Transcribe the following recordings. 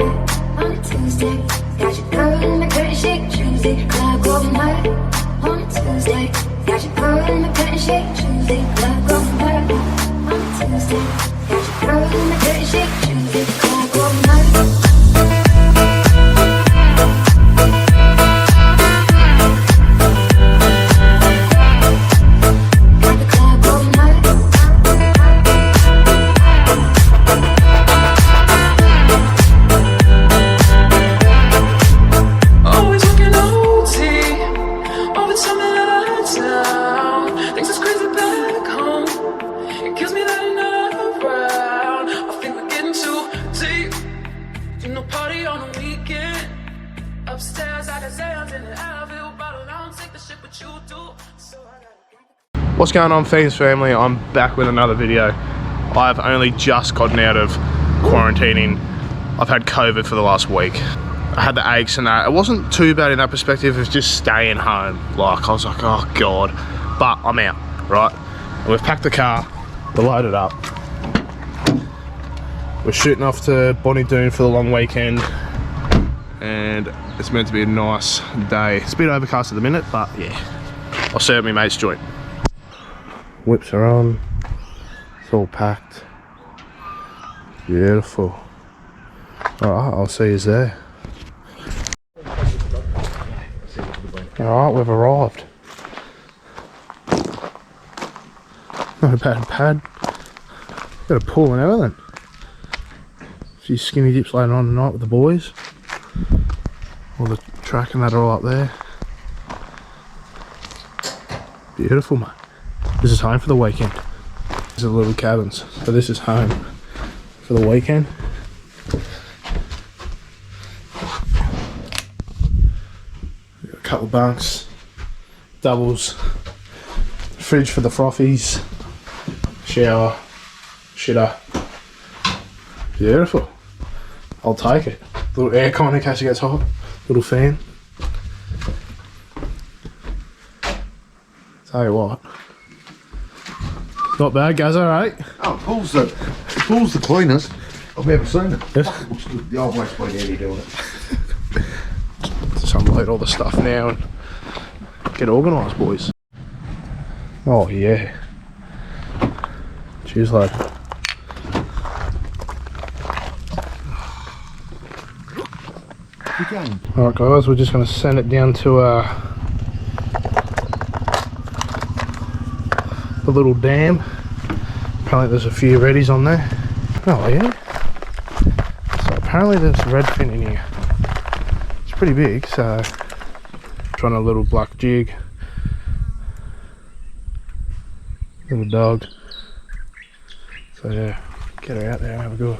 on a Tuesday. Got your girl in my curtain shake Tuesday. Club going hard on a Tuesday. Got your girl in my curtain shake Tuesday. Club going hard on a Tuesday. Got your girl in my curtain shake Tuesday. Club going hard. What's going on, Fein's family? I'm back with another video. I've only just gotten out of quarantining. I've had COVID for the last week. I had the aches and that. It wasn't too bad in that perspective. It was just staying home. Like, I was like, oh God. But I'm out, right? And we've packed the car. We're loaded up. We're shooting off to Bonnie Doon for the long weekend. And it's meant to be a nice day. It's a bit overcast at the minute, but yeah. I'll see you at my mate's joint. Whips are on. It's all packed. Beautiful. Alright, I'll see you there. Alright, we've arrived. Not a bad pad. Got a pool and everything. A few skinny dips later on tonight with the boys. All the track and that are all up there. Beautiful, mate. This is home for the weekend. These are the little cabins. So this is home for the weekend. Got a couple of bunks, doubles, fridge for the frothies, shower, shitter. Beautiful. I'll take it. Little aircon in case it gets hot. Little fan. Tell you what. Not bad, guys, alright? Oh, pool's the cleanest I've ever seen it. Yes. The old waste by Andy doing it. Just unload all the stuff now and get organised, boys. Oh yeah. Cheers, lad. Alright guys, we're just going to send it down to the little dam. Apparently there's a few reddies on there. Oh yeah. So apparently there's redfin in here. It's pretty big, so trying a little black jig. Little dog. So yeah, get her out there and have a go.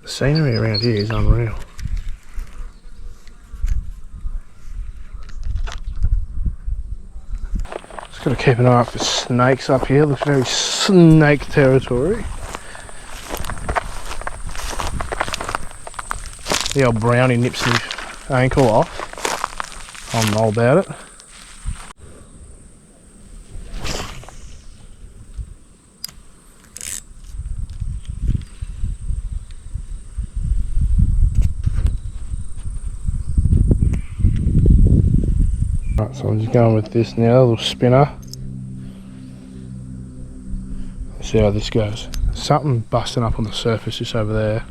The scenery around here is unreal. Just got to keep an eye out for snakes up here. Looks very snake territory. The old brownie nips his ankle off. I don't know about it. Right, so I'm just going with this now, a little spinner. Let's see how this goes. Something busting up on the surface just over there.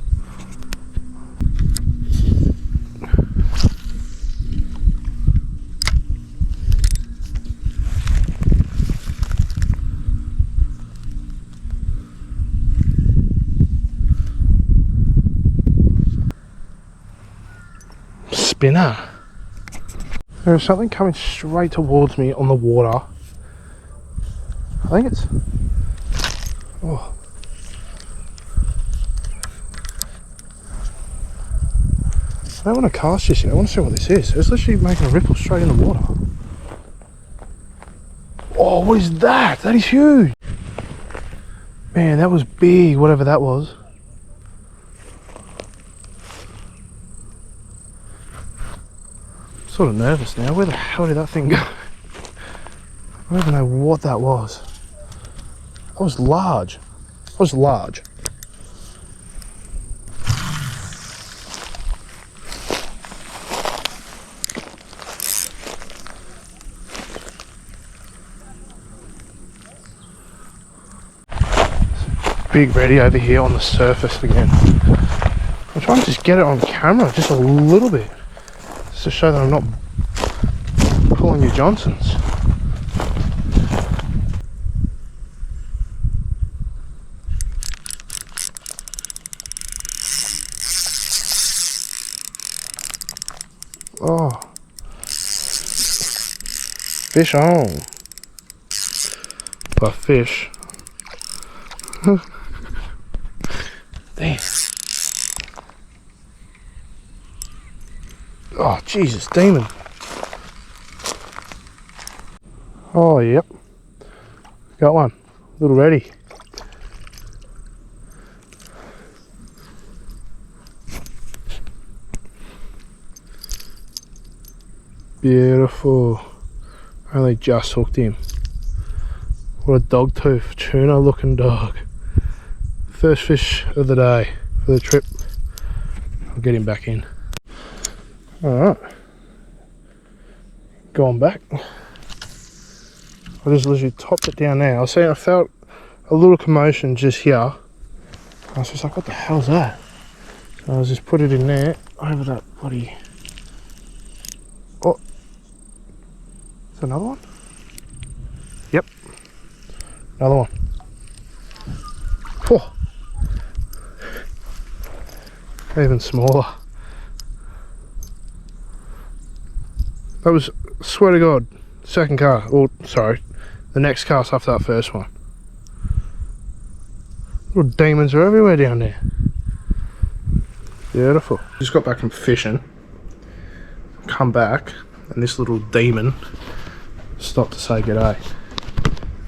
Spinner. There's something coming straight towards me on the water. I think it's... Oh. I don't want to cast this yet. I want to see what this is. It's literally making a ripple straight in the water. Oh, what is that? That is huge. Man, that was big, whatever that was. Sort of nervous now. Where the hell did that thing go? I don't even know what that was. That was large. That was large. Big ready over here on the surface again. I'm trying to just get it on camera just a little bit, just to show that I'm not pulling your Johnsons. Oh, fish on. By fish. Damn. Oh, Jesus, demon. Oh, yep. Got one. Little ready. Beautiful. Only just hooked him. What a dog tooth, tuna looking dog. First fish of the day for the trip. I'll get him back in. Alright. Going back. I just literally topped it down now. I felt a little commotion just here. I was just like, what the hell's that? So I was just put it in there over that bloody. Oh, is another one? Yep, another one. Oh, even smaller. That was, swear to God, second cast, or sorry, the next cast after that first one. Little demons are everywhere down there. Beautiful. Just got back from fishing, come back, and this little demon stopped to say g'day.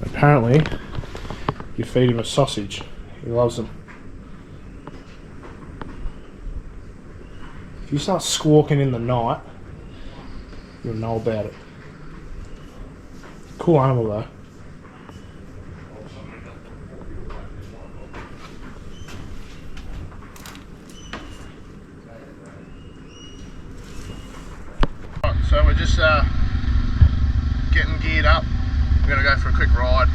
Apparently, you feed him a sausage. He loves them. If you start squawking in the night, you'll know about it. Cool animal though. So we're just getting geared up. We're gonna go for a quick ride.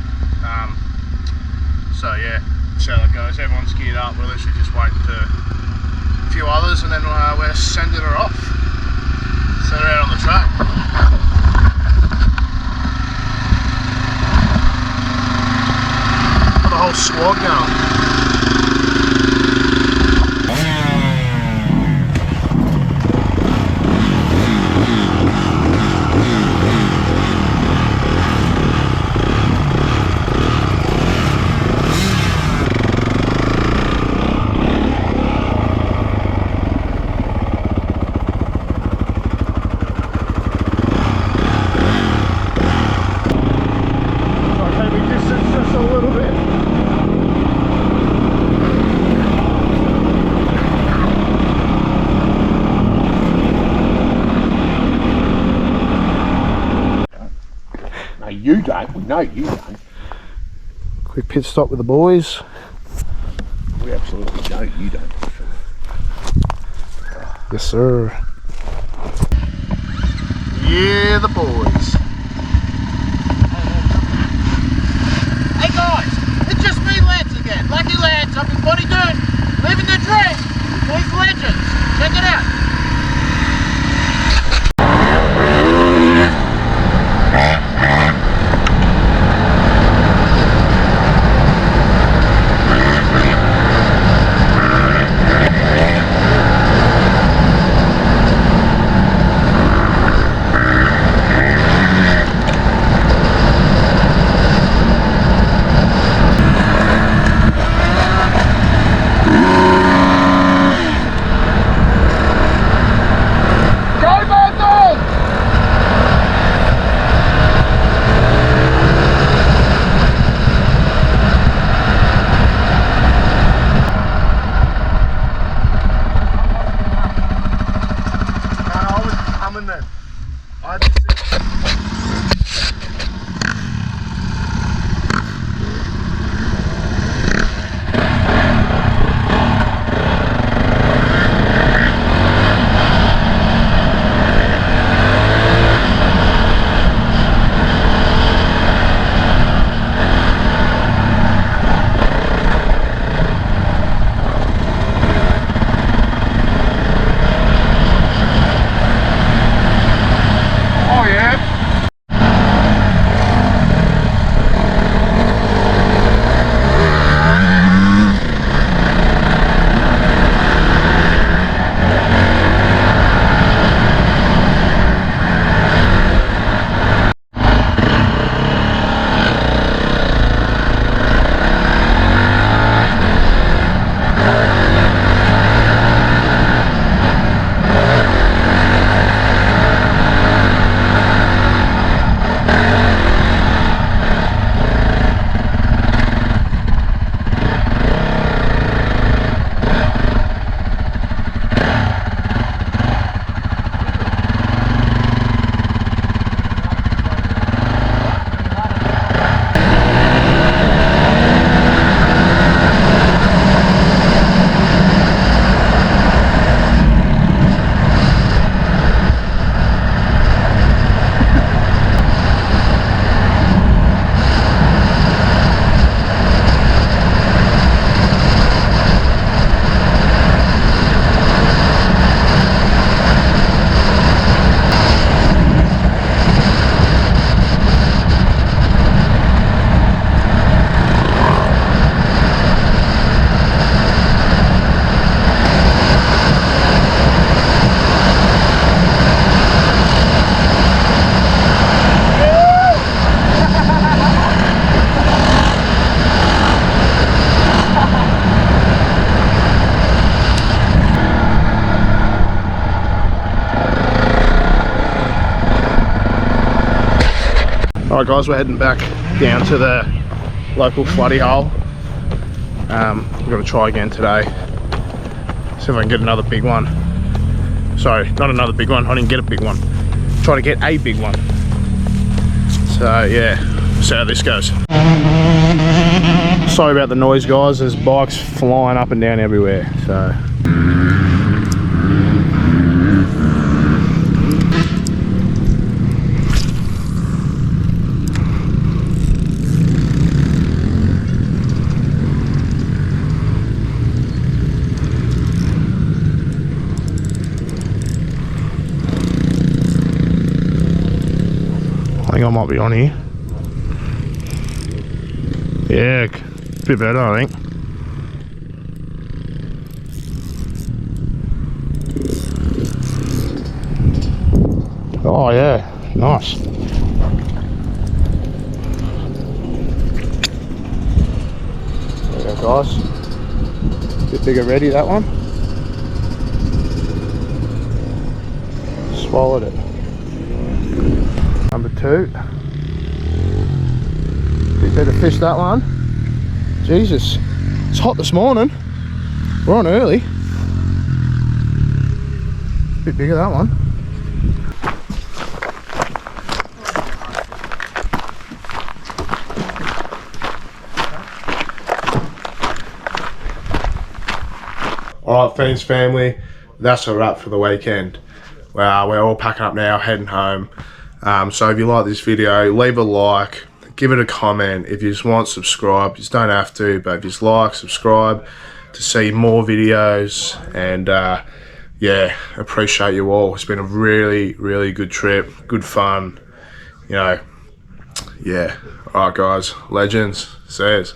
So yeah, that's how that goes. Everyone's geared up. We're literally just waiting to a few others, and then we're sending her off. Send her out on the track. Got the whole squad going. You don't. We know you don't. Quick pit stop with the boys. We absolutely don't. You don't. Yes, sir. Yeah, the boys. Hey guys, it's just me, Lance again. Lucky Lance up in Bonnie Doon, living the dream. These legends. Check it out. Alright guys, we're heading back down to the local floody hole. We're going to try again today. See if I can get another big one. Sorry, not another big one, I didn't get a big one. Try to get a big one. So yeah, see how this goes. Sorry about the noise guys, there's bikes flying up and down everywhere. So I think I might be on here. Yeah, a bit better I think. Oh yeah, nice. There you go guys. Bit bigger ready that one. Swallowed it. Number 2. Bit better fish that one. Jesus, it's hot this morning. We're on early. Bit bigger that one. Alright Fein's family, that's a wrap for the weekend. Well, we're all packing up now, heading home. So if you like this video, leave a like, give it a comment. If you just want, subscribe. You just don't have to, but if you just like, subscribe to see more videos. And yeah, appreciate you all. It's been a really, really good trip, good fun. You know, yeah. Alright guys, legends, says.